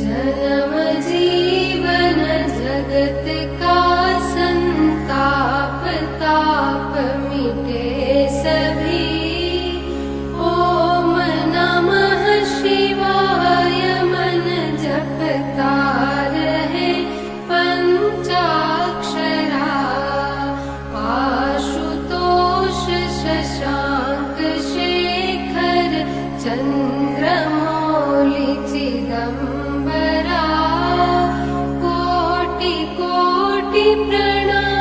जन्म जीवन जगत का संताप ताप मिटे सभी। ओम नमः शिवाय मन जपता रहे पंचाक्षरा। आशुतोष शशांक शेखर चंद्रमौलि चिदंबरा। कोटि कोटि प्रणाम